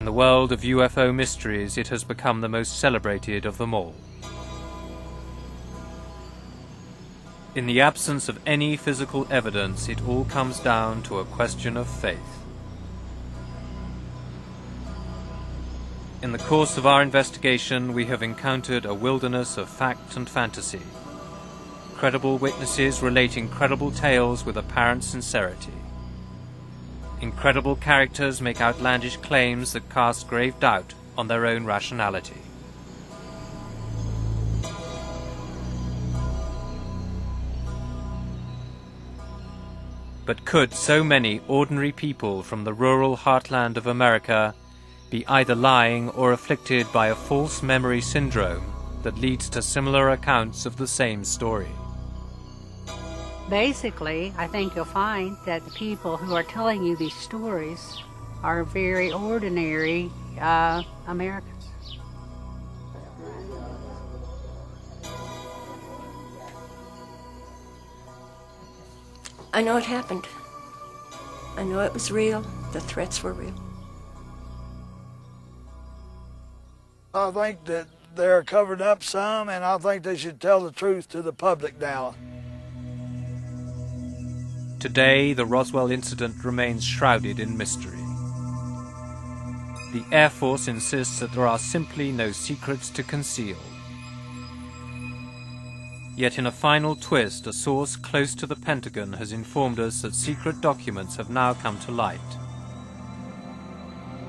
In the world of UFO mysteries, it has become the most celebrated of them all. In the absence of any physical evidence, it all comes down to a question of faith. In the course of our investigation, we have encountered a wilderness of fact and fantasy. Credible witnesses relate incredible tales with apparent sincerity. Incredible characters make outlandish claims that cast grave doubt on their own rationality. But could so many ordinary people from the rural heartland of America be either lying or afflicted by a false memory syndrome that leads to similar accounts of the same story? Basically, I think you'll find that the people who are telling you these stories are very ordinary Americans. I know it happened. I know it was real. The threats were real. I think that they're covered up some, and I think they should tell the truth to the public now. Today, the Roswell incident remains shrouded in mystery. The Air Force insists that there are simply no secrets to conceal. Yet in a final twist, a source close to the Pentagon has informed us that secret documents have now come to light,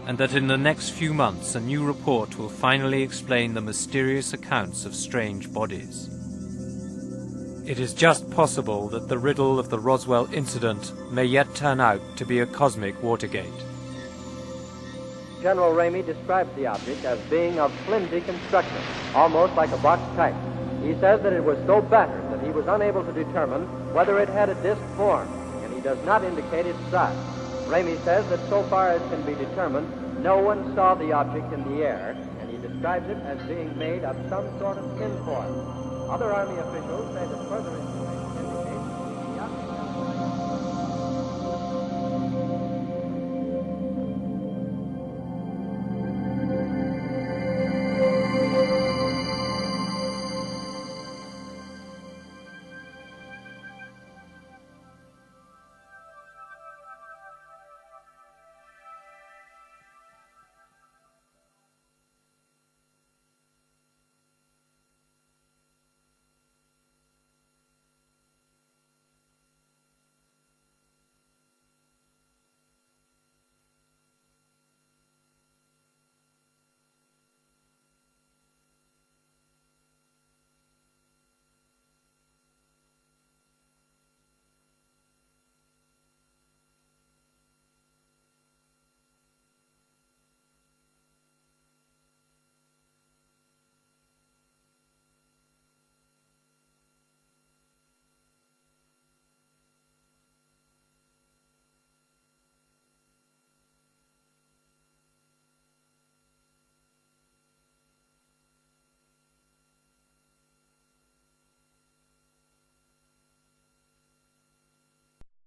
and that in the next few months a new report will finally explain the mysterious accounts of strange bodies. It is just possible that the riddle of the Roswell incident may yet turn out to be a cosmic Watergate. General Ramey describes the object as being of flimsy construction, almost like a box type. He says that it was so battered that he was unable to determine whether it had a disc form, and he does not indicate its size. Ramey says that so far as can be determined, no one saw the object in the air, and he describes it as being made of some sort of tinfoil. Other Army officials say that further